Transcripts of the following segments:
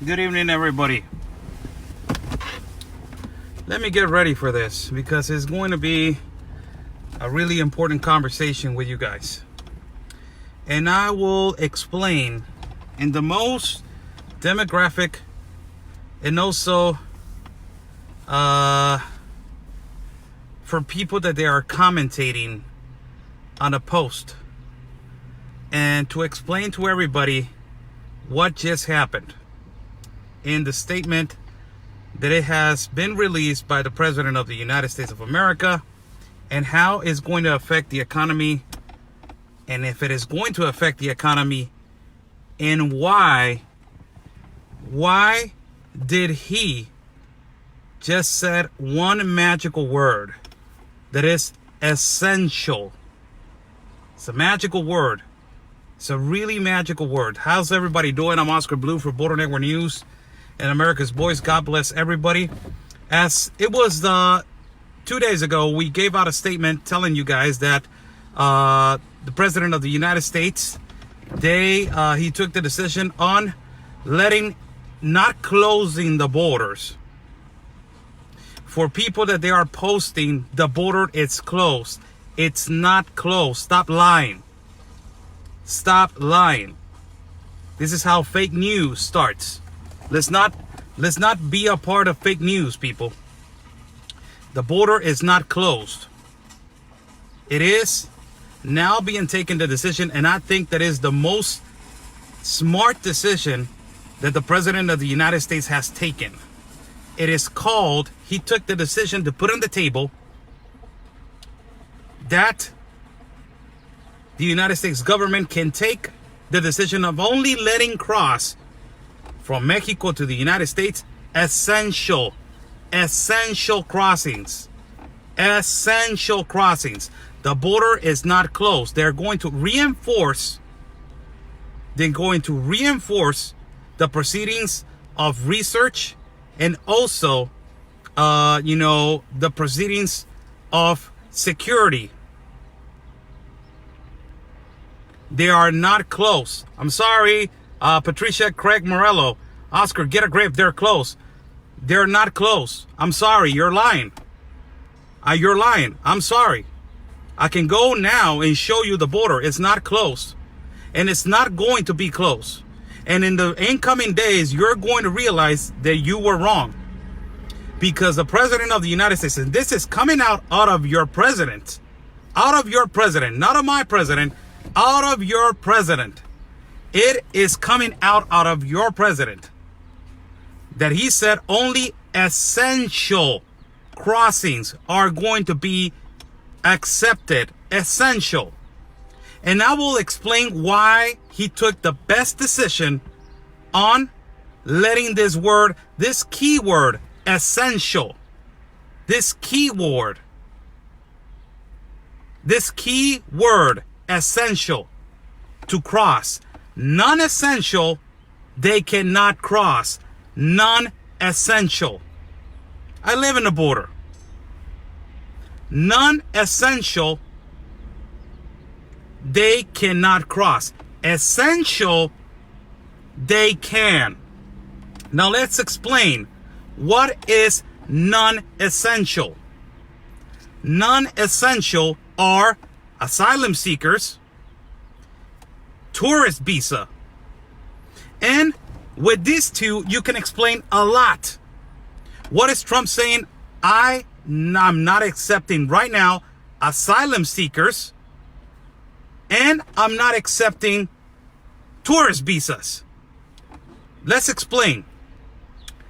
Good evening, everybody. Let me get ready for this because it's going to be a really important conversation with you guys. And I will explain in the most demographic and also for people that they are commentating on a post, and to explain to everybody what just happened in the statement that it has been released by the President of the United States of America, and how it's going to affect the economy, and if it is going to affect the economy, and why did he just said one magical word that is essential. It's a magical word. It's a really magical word. How's everybody doing? I'm Oscar Blue for Border Network News and America's Voice. God bless everybody. As it was 2 days ago, we gave out a statement telling you guys that the President of the United States, he took the decision on not closing the borders. For people that they are posting, the border is closed. It's not closed. Stop lying. Stop lying. This is how fake news starts. Let's not be a part of fake news, people. The border is not closed. It is now being taken the decision, and I think that is the most smart decision that the President of the United States has taken. It is called, he took the decision to put on the table that the United States government can take the decision of only letting cross from Mexico to the United States essential crossings. Essential crossings. The border is not closed. They're going to reinforce the proceedings of research, and also the proceedings of security. They are not close. I'm sorry, Patricia Craig Morello. Oscar, get a grip. They're close. They're not close. I'm sorry. You're lying. You're lying. I'm sorry. I can go now and show you the border. It's not close. And it's not going to be close. And in the incoming days, you're going to realize that you were wrong. Because the President of the United States, and this is coming out of your president. Out of your president. Not of my president. Out of your president. It is coming out of your president that he said only essential crossings are going to be accepted. Essential. And I will explain why he took the best decision on letting this keyword, essential, this keyword, essential, to cross. Non-essential, they cannot cross. Non-essential. I live in the border. Non-essential, they cannot cross. Essential, they can. Now let's explain what is non-essential. Non-essential are asylum seekers, tourist visa. And with these two, you can explain a lot. What is Trump saying? I'm not accepting right now asylum seekers, and I'm not accepting tourist visas. Let's explain.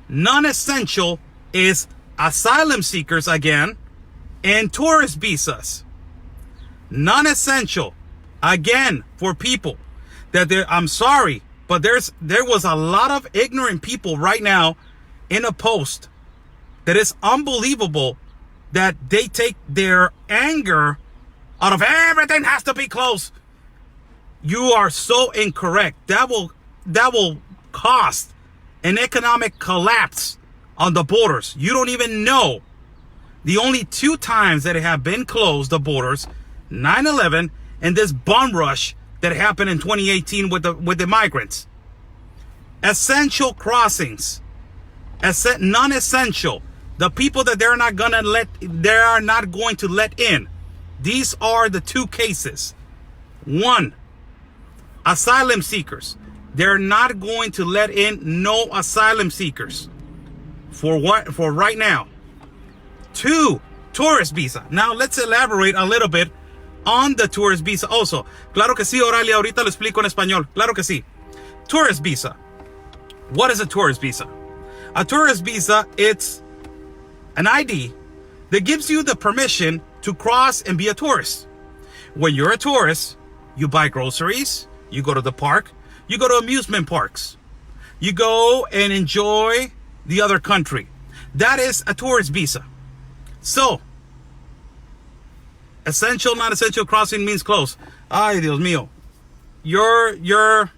Non-essential is asylum seekers again, and tourist visas. Non-essential, again, for people that I'm sorry, but there was a lot of ignorant people right now in a post that is unbelievable, that they take their anger out of everything has to be closed. You are so incorrect. That will cost an economic collapse on the borders. You don't even know. The only two times that have been closed, the borders, 9/11 and this bomb rush that happened in 2018 with the migrants. Essential crossings. Non-essential. The people that they're not going to let in. These are the two cases. One, asylum seekers. They're not going to let in no asylum seekers. For right now. Two, tourist visa. Now let's elaborate a little bit on the tourist visa also. Claro que sí, Oralia, ahorita lo explico en español. Claro que sí. Tourist visa. What is a tourist visa? A tourist visa, it's an ID that gives you the permission to cross and be a tourist. When you're a tourist, you buy groceries, you go to the park, you go to amusement parks, you go and enjoy the other country. That is a tourist visa. So, essential, non-essential crossing means close. Ay, Dios mío. You're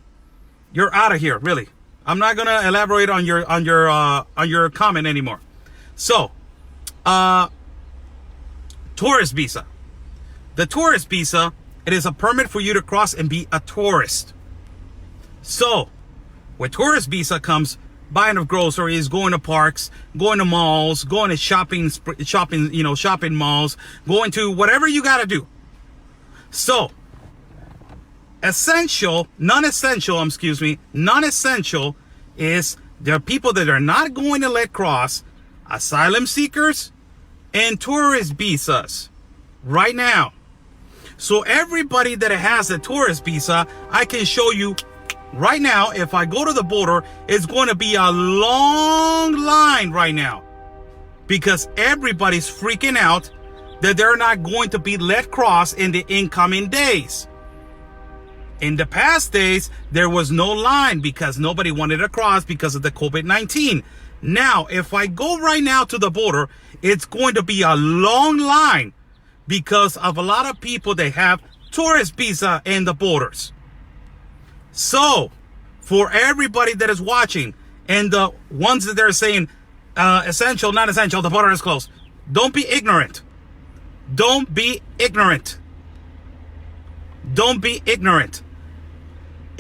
out of here, really. I'm not gonna elaborate on your comment anymore. So, tourist visa. The tourist visa, it is a permit for you to cross and be a tourist. So, with tourist visa comes buying of groceries, going to parks, going to malls, going to shopping malls, going to whatever you got to do. So, non-essential is there are people that are not going to let cross, asylum seekers and tourist visas right now. So everybody that has a tourist visa, I can show you right now. If I go to the border, it's going to be a long line right now because everybody's freaking out that they're not going to be let cross in the incoming days. In the past days, there was no line because nobody wanted to cross because of the COVID-19. Now, if I go right now to the border, it's going to be a long line because of a lot of people that have tourist visa in the borders. So, for everybody that is watching and the ones that they're saying essential, not essential, the border is closed, don't be ignorant. Don't be ignorant. Don't be ignorant.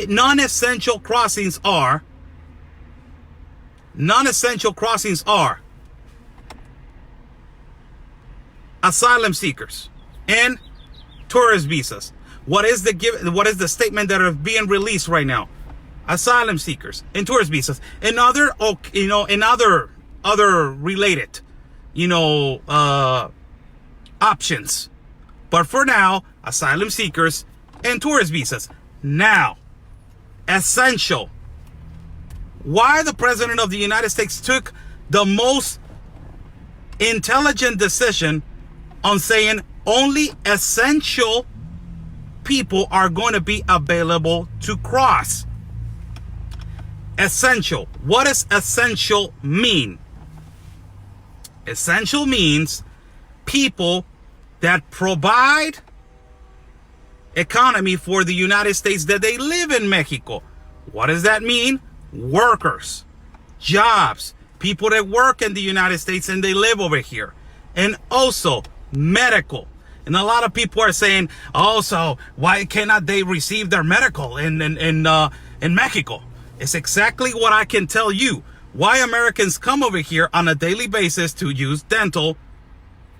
Non-essential crossings are asylum seekers and tourist visas. What is the statement that are being released right now? Asylum seekers and tourist visas and other related options. But for now, asylum seekers and tourist visas. Now, essential. Why the President of the United States took the most intelligent decision on saying only essential people are going to be available to cross. Essential. What does essential mean? Essential means people that provide economy for the United States, that they live in Mexico. What does that mean? Workers, jobs, people that work in the United States and they live over here. And also medical. And a lot of people are saying, oh, so why cannot they receive their medical in Mexico? It's exactly what I can tell you. Why Americans come over here on a daily basis to use dental,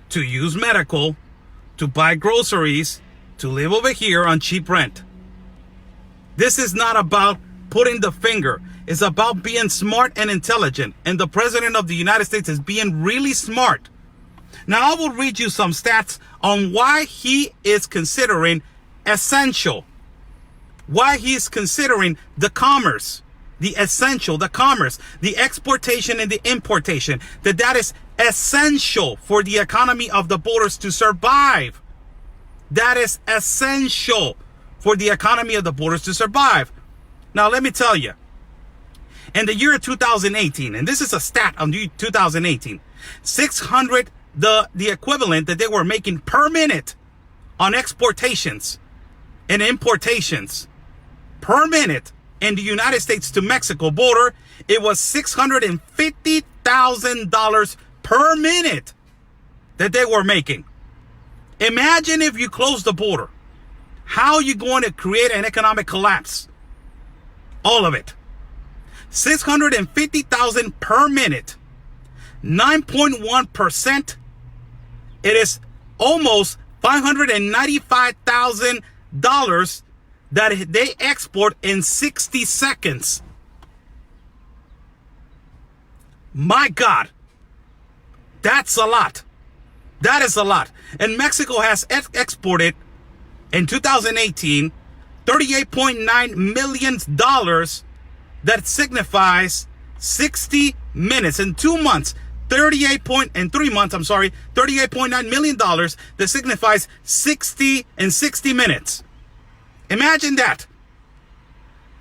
to use medical, to buy groceries, to live over here on cheap rent. This is not about putting the finger. It's about being smart and intelligent. And the President of the United States is being really smart. Now I will read you some stats on why he is considering essential. Why he is considering the commerce, the essential, the commerce, the exportation and the importation. That is essential for the economy of the borders to survive. That is essential for the economy of the borders to survive. Now, let me tell you, in the year 2018, and this is a stat on 2018, 600, the equivalent that they were making per minute on exportations and importations per minute in the United States to Mexico border, it was $650,000 per minute that they were making. Imagine if you close the border. How are you going to create an economic collapse? All of it. 650,000 per minute. 9.1%. It is almost $595,000 that they export in 60 seconds. My God, that's a lot. That is a lot. And Mexico has exported in 2018 $38.9 million. That signifies 60 minutes in 2 months. 38.9 million dollars that signifies 60 minutes. Imagine that.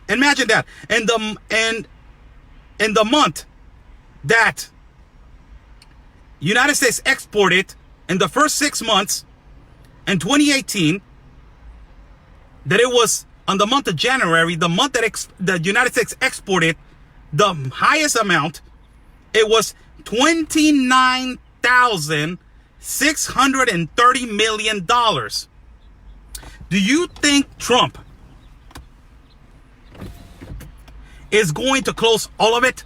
Imagine that. And the month that United States exported in the first 6 months in 2018, that it was on the month of January, the month that the United States exported the highest amount, it was $29,630 million. Do you think Trump is going to close all of it?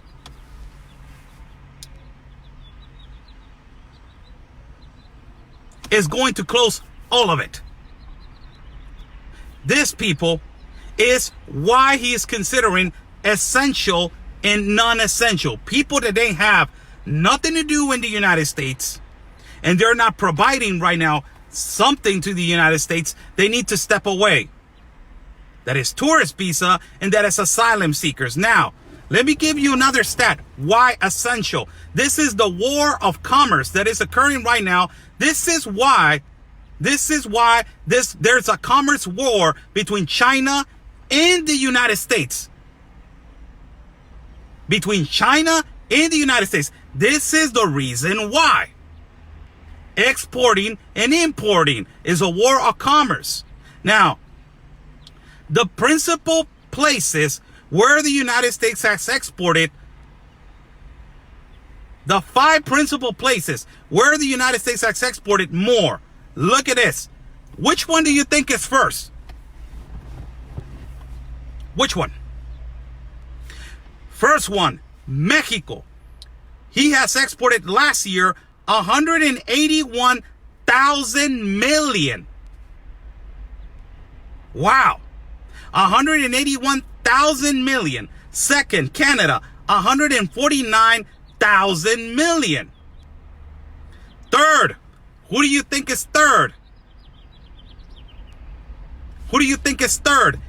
Is going to close all of it. This, people, is why he is considering essential and non-essential. People that they have nothing to do in the United States, and they're not providing right now something to the United States, they need to step away. That is tourist visa, and that is asylum seekers. Now, let me give you another stat. Why essential? This is the war of commerce that is occurring right now. This is why there's a commerce war between China and the United States. Between China and the United States. This is the reason why. Exporting and importing is a war of commerce. Now, the principal places where the United States has exported, the 5 principal places where the United States has exported more. Look at this. Which one do you think is first? Which one? First one, Mexico. He has exported last year 181,000 million. Wow. 181,000 million. Second, Canada, 149,000 million. Third, who do you think is third? Who do you think is third?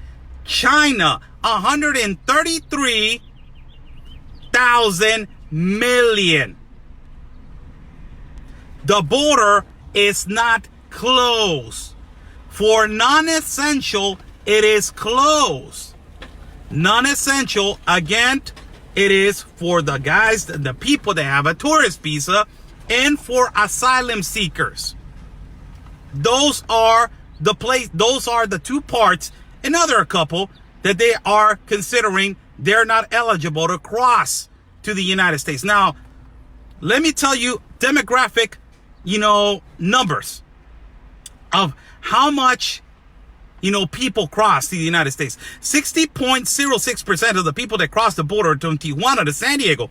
China, 133,000 million. The border is not closed. For non-essential, it is closed. Non-essential, again, it is for the guys, the people that have a tourist visa, and for asylum seekers. Those are the 2 parts, another couple that they are considering they're not eligible to cross to the United States. Now, let me tell you demographic, numbers of how much, people cross to the United States. 60.06% of the people that cross the border from Tijuana to San Diego,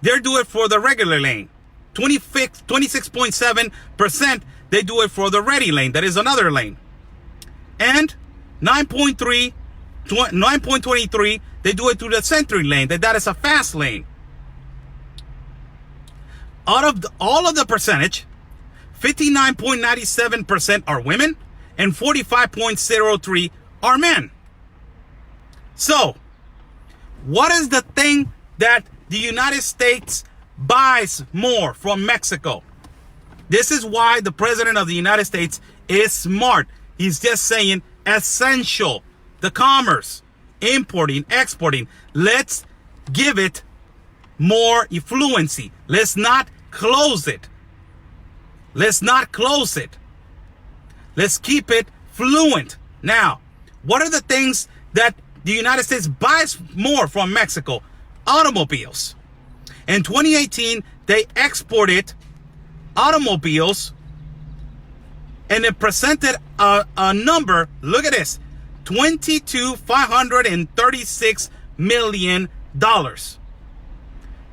they do it for the regular lane. 26.7%, they do it for the ready lane. That is another lane. And 9.23, they do it through the Century lane. That is a fast lane. Out of all of the percentage, 59.97% are women and 45.03 are men. So, what is the thing that the United States buys more from Mexico? This is why the President of the United States is smart. He's just saying essential. The commerce, importing, exporting. Let's give it more fluency. Let's not close it. Let's not close it. Let's keep it fluent. Now, what are the things that the United States buys more from Mexico? Automobiles. In 2018, they exported automobiles, and it presented a number, look at this, $536 million.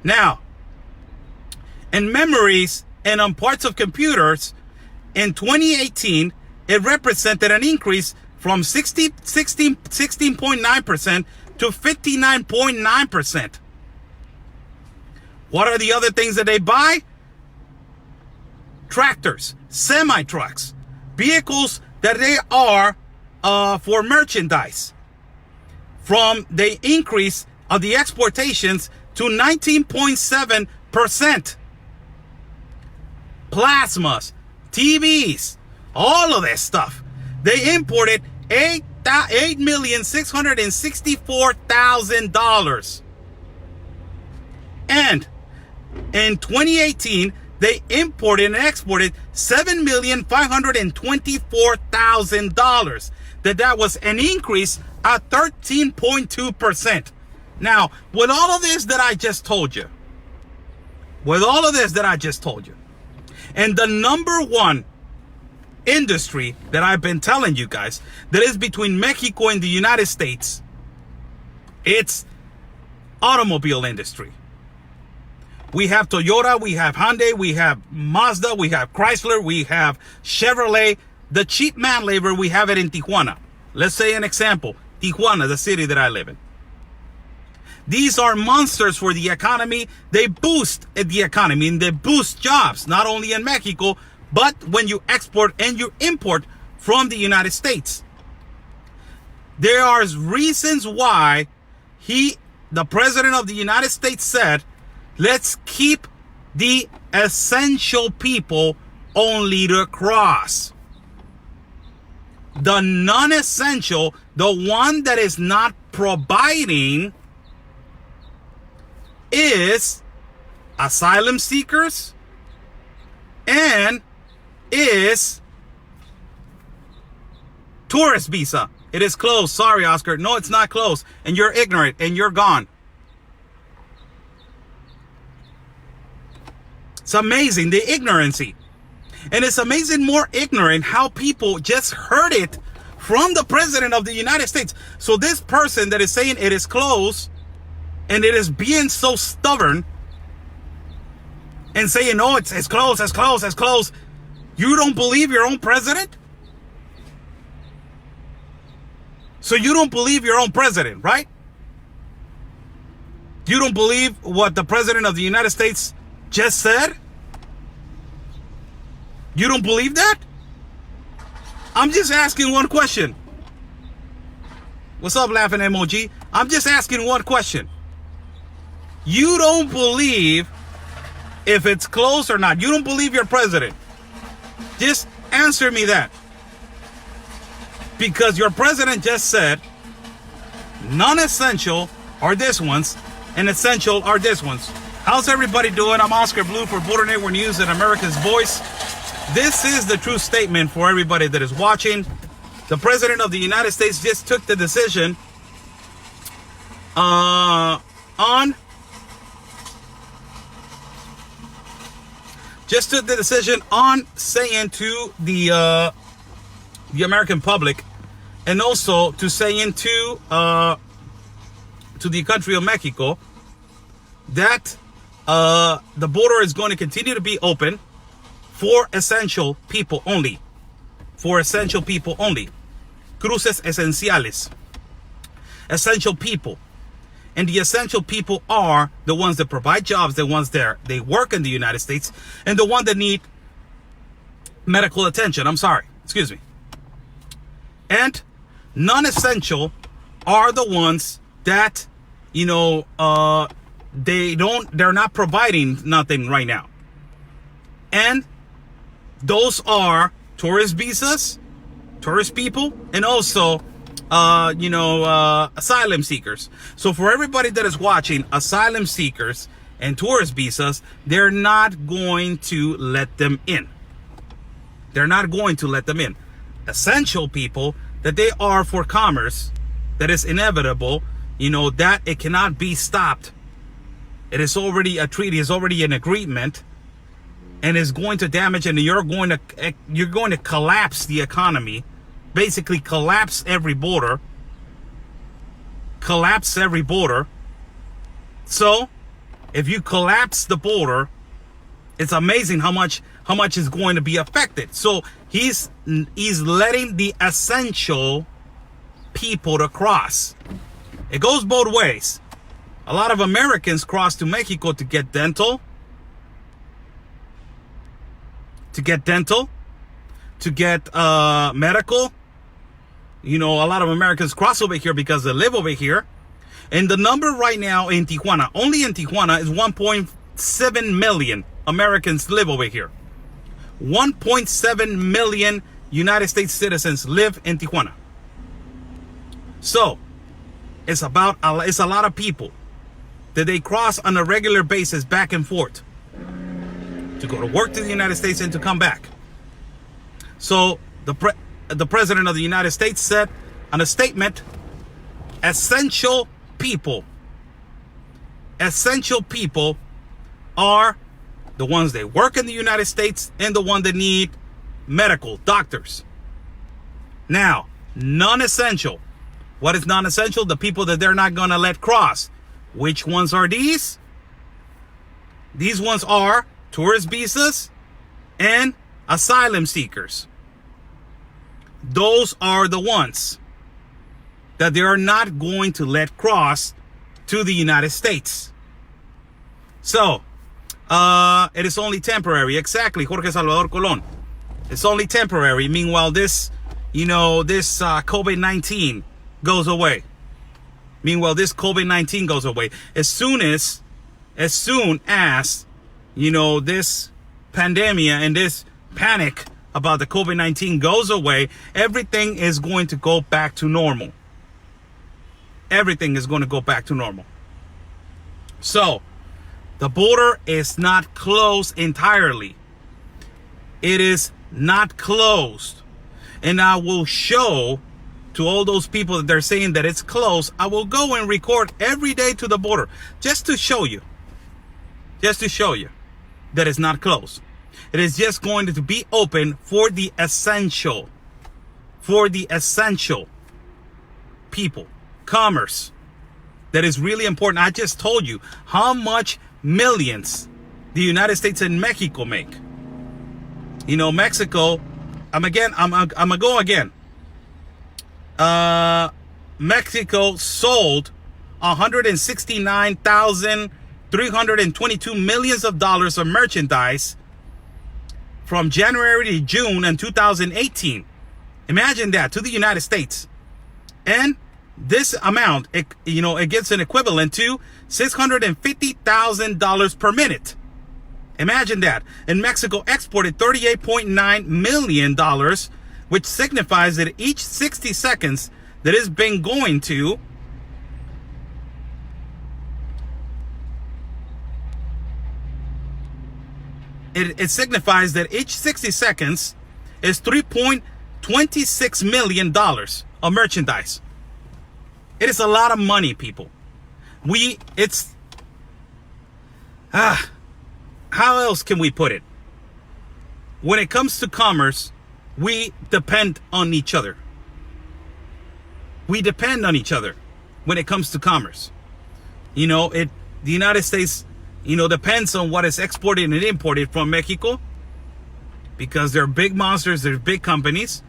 Now, in memories and on parts of computers, in 2018, it represented an increase from 16.9% to 59.9%. What are the other things that they buy? Tractors, semi-trucks, vehicles that they are for merchandise. From the increase of the exportations to 19.7%. Plasmas, TVs, all of this stuff. They imported $8,664,000. And in 2018, they imported and exported $7,524,000. That was an increase of 13.2%. Now, with all of this that I just told you, and the number one industry that I've been telling you guys that is between Mexico and the United States, it's automobile industry. We have Toyota, we have Hyundai, we have Mazda, we have Chrysler, we have Chevrolet. The cheap man labor, we have it in Tijuana. Let's say an example, Tijuana, the city that I live in. These are monsters for the economy. They boost the economy and they boost jobs, not only in Mexico, but when you export and you import from the United States. There are reasons why the president of the United States said, let's keep the essential people only to cross. The non-essential, the one that is not providing, is asylum seekers and is tourist visa. It is closed. Sorry, Oscar. No, it's not closed. And you're ignorant and you're gone. It's amazing, the ignorancy. And it's amazing, more ignorant, how people just heard it from the president of the United States. So this person that is saying it is closed and it is being so stubborn and saying, no, it's closed, it's closed, it's closed. You don't believe your own president? So you don't believe your own president, right? You don't believe what the president of the United States just said? You don't believe that? I'm just asking one question. What's up, laughing emoji? I'm just asking one question. You don't believe if it's closed or not. You don't believe your president. Just answer me that. Because your president just said non-essential are this ones and essential are this ones. How's everybody doing? I'm Oscar Blue for Border Network News and America's Voice. This is the true statement for everybody that is watching. The president of the United States just took the decision on saying to the American public, and also to saying to the country of Mexico, that the border is going to continue to be open for essential people only. For essential people only. Cruces esenciales. Essential people. And the essential people are the ones that provide jobs, the ones that they work in the United States, and the ones that need medical attention. Excuse me. And non-essential are the ones that, they're not providing nothing right now. And those are tourist visas, tourist people, and also, asylum seekers. So for everybody that is watching, asylum seekers and tourist visas, they're not going to let them in. They're not going to let them in. Essential people, that they are for commerce, that is inevitable, that it cannot be stopped. It is already a treaty, it's already an agreement, and is going to damage, and you're going to collapse the economy basically collapse every border. So if you collapse the border, it's amazing how much is going to be affected. So he's letting the essential people to cross. It goes both ways. A lot of Americans cross to Mexico to get dental, to get medical. You know, a lot of Americans cross over here because they live over here. And the number right now in Tijuana, only in Tijuana, is 1.7 million Americans live over here. 1.7 million United States citizens live in Tijuana. So it's a lot of people that they cross on a regular basis back and forth to go to work to the United States and to come back. So the president of the United States said on a statement, essential people are the ones that work in the United States and the ones that need medical doctors. Now, non-essential. What is non-essential? The people that they're not going to let cross. Which ones are these? These ones are tourist visas and asylum seekers. Those are the ones that they are not going to let cross to the United States. So, it is only temporary. Exactly, Jorge Salvador Colon. It's only temporary. Meanwhile, this COVID-19 goes away. As soon as, this pandemic and this panic about the COVID-19 goes away, everything is going to go back to normal. Everything is going to go back to normal. So, the border is not closed entirely. It is not closed. And I will show to all those people that they're saying that it's closed, I will go and record every day to the border just to show you that it's not closed. It is just going to be open for the essential people, commerce. That is really important. I just told you how much millions the United States and Mexico make. You know, Mexico, I'm gonna go again. Mexico sold $169,322 million of merchandise from January to June in 2018. Imagine that, to the United States. And this amount, it gets an equivalent to $650,000 per minute. Imagine that. And Mexico exported $38.9 million, which signifies that each 60 seconds that it's been going to it signifies that each 60 seconds is $3.26 million of merchandise. It is a lot of money, people. How else can we put it? When it comes to commerce, we depend on each other. We depend on each other when it comes to commerce. The United States, depends on what is exported and imported from Mexico, because they're big monsters, they're big companies.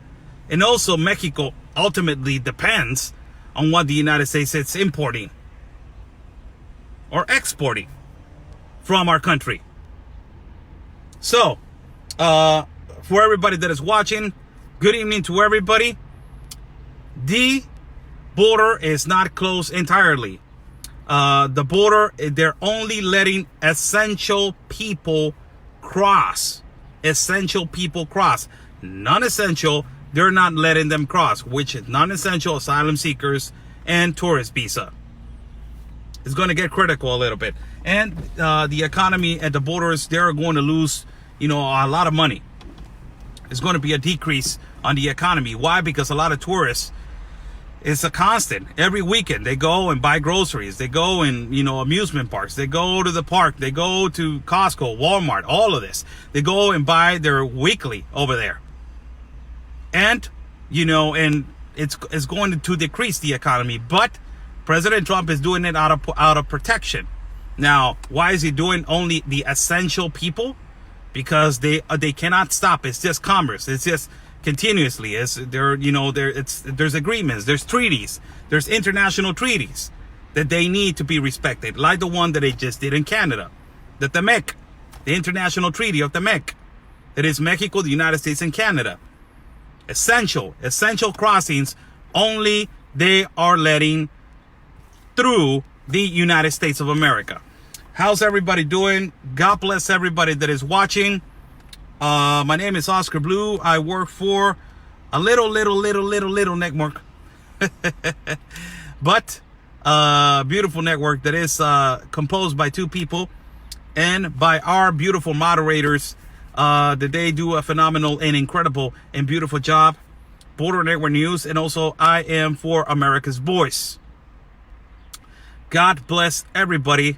And also Mexico ultimately depends on what the United States is importing or exporting from our country. So, for everybody that is watching, good evening to everybody. The border is not closed entirely. The border, they're only letting essential people cross. Non-essential, they're not letting them cross, which is non-essential asylum seekers and tourist visa. It's going to get critical a little bit. And the economy at the borders, they're going to lose, a lot of money. It's going to be a decrease on the economy. Why? Because a lot of tourists, it's a constant. Every weekend they go and buy groceries. They go in, amusement parks. They go to the park. They go to Costco, Walmart, all of this. They go and buy their weekly over there. And and it's going to decrease the economy. But President Trump is doing it out of protection. Now, why is he doing only the essential people? Because they cannot stop. It's just commerce. It's just continuously. There's agreements. There's treaties. There's international treaties that they need to be respected, like the one that they just did in Canada, the TEMEC, the International Treaty of TEMEC. That is Mexico, the United States, and Canada. Essential crossings only they are letting through the United States of America. How's everybody doing? God bless everybody that is watching. My name is Oscar Blue. I work for a little network, but beautiful network that is composed by two people and by our beautiful moderators. That they do a phenomenal and incredible and beautiful job. Border Network News, and also I am for America's Voice. God bless everybody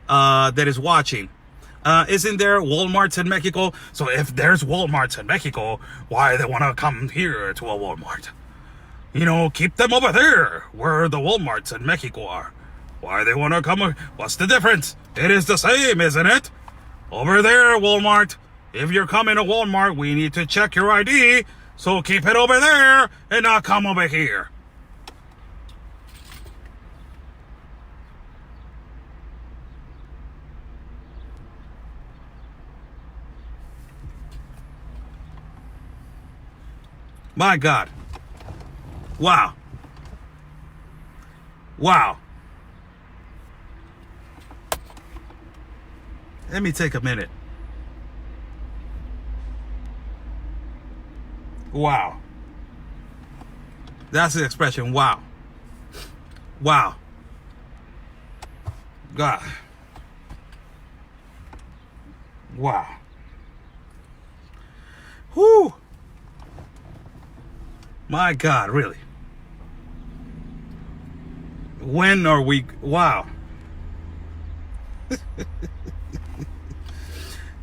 that is watching. Isn't there Walmarts in Mexico? So if there's Walmarts in Mexico, why they want to come here to a Walmart? Keep them over there where the Walmarts in Mexico are. Why they want to come? What's the difference? It is the same, isn't it? Over there, Walmart. If you're coming to Walmart, we need to check your ID. So keep it over there and not come over here. My God. Wow. Wow. Let me take a minute. Wow. That's the expression. Wow. Wow. God. Wow. Whoo. My God, really. When are we? Wow.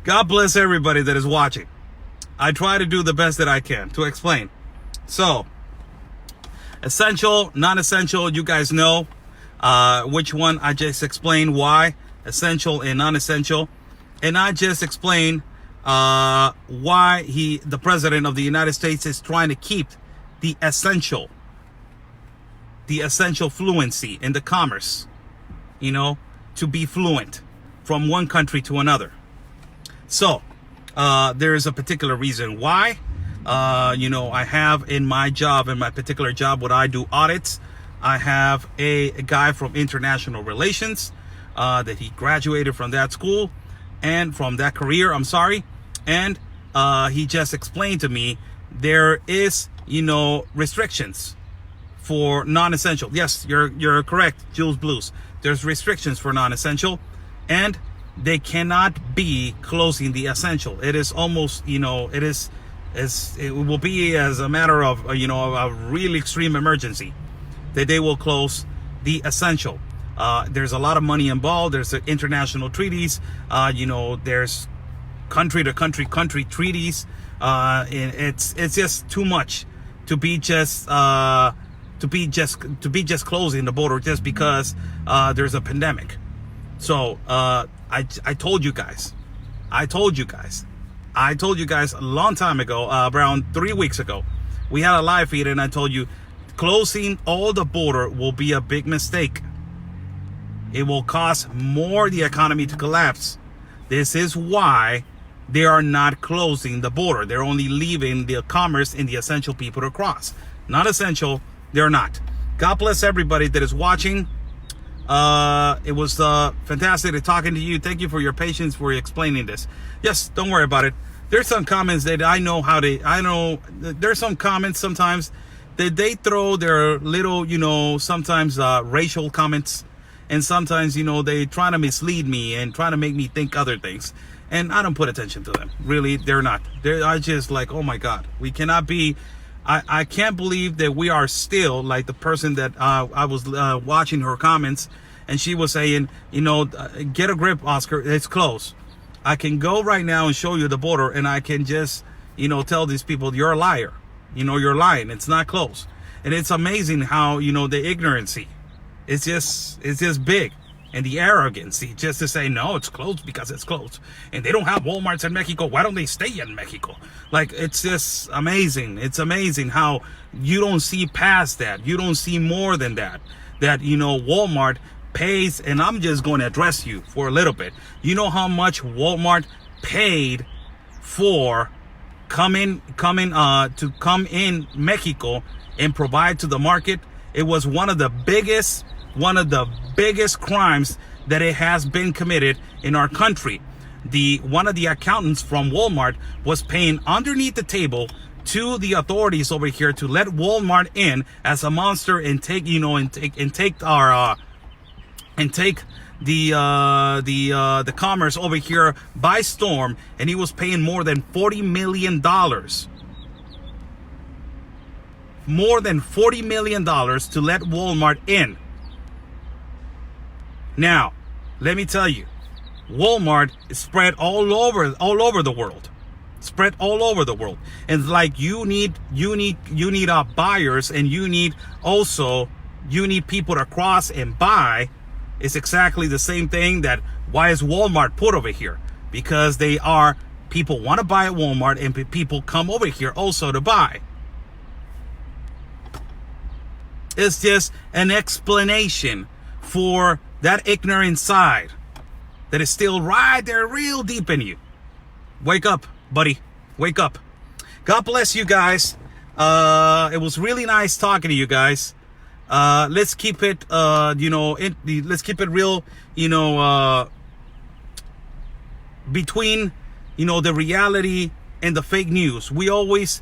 God bless everybody that is watching. I try to do the best that I can to explain. So, essential, non-essential, you guys know which one. I just explained why, essential and non-essential. And I just explained why the president of the United States is trying to keep the essential fluency in the commerce, to be fluent from one country to another. So, there is a particular reason why. I have in my particular job, what I do audits, I have a guy from international relations that he graduated from that school and from that career, and he just explained to me there is, restrictions for non-essential. Yes, you're correct, Jules Blues. There's restrictions for non-essential, and they cannot be closing the essential. It is almost, it will be as a matter of, a really extreme emergency that they will close the essential. There's a lot of money involved. There's international treaties. There's country to country treaties. And it's just too much to be just closing the border just because there's a pandemic. So I told you guys a long time ago, around 3 weeks ago, we had a live feed, and I told you closing all the border will be a big mistake. It will cause the economy to collapse. This is why they are not closing the border. They're only leaving the commerce and the essential people to cross. Not essential, they're not. God bless everybody that is watching. It was fantastic talking to you. Thank you for your patience for explaining this. Yes, don't worry about it. There's some comments that I know there's some comments sometimes that they throw their little, sometimes racial comments, and sometimes, they try to mislead me and try to make me think other things. And I don't put attention to them. Really, they're not. I just like, oh my God, we cannot be. I can't believe that we are still like the person that I was watching her comments, and she was saying, get a grip, Oscar. It's closed. I can go right now and show you the border, and I can just, tell these people you're a liar. you're lying. It's not closed. And it's amazing how, the ignorancy, it's just big. And the arrogancy just to say, no, it's closed because it's closed. And they don't have Walmarts in Mexico. Why don't they stay in Mexico? Like, it's just amazing. It's amazing how you don't see past that. You don't see more than that. That, Walmart pays, and I'm just going to address you for a little bit. You know how much Walmart paid for come in Mexico and provide to the market? It was one of the biggest crimes that it has been committed in our country. One of the accountants from Walmart was paying underneath the table to the authorities over here to let Walmart in as a monster and take the commerce over here by storm. And he was paying more than $40 million. More than $40 million to let Walmart in. Now, let me tell you, Walmart is spread all over the world. Spread all over the world. And like you need buyers, and you need people to cross and buy. It's exactly the same thing. That why is Walmart put over here? Because people want to buy at Walmart, and people come over here also to buy. It's just an explanation for that ignorant side that is still right there real deep in you. Wake up, buddy. Wake up. God bless you guys. It was really nice talking to you guys. Let's keep it, let's keep it real, between, the reality and the fake news. We always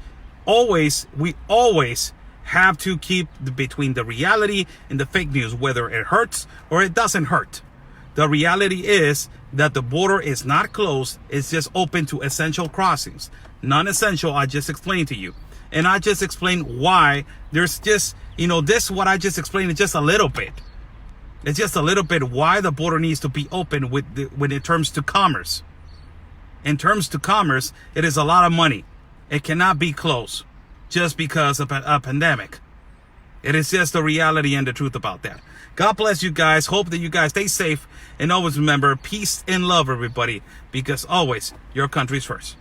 have to keep between the reality and the fake news, whether it hurts or it doesn't hurt. The reality is that the border is not closed. It's just open to essential crossings. Non-essential, I just explained to you. And I just explained why there's just, this, what I just explained is just a little bit. It's just a little bit why the border needs to be open when it comes to commerce. In terms to commerce, it is a lot of money. It cannot be closed just because of a pandemic. It is just the reality and the truth about that. God bless you guys. Hope that you guys stay safe. And always remember, peace and love, everybody. Because always, your country's first.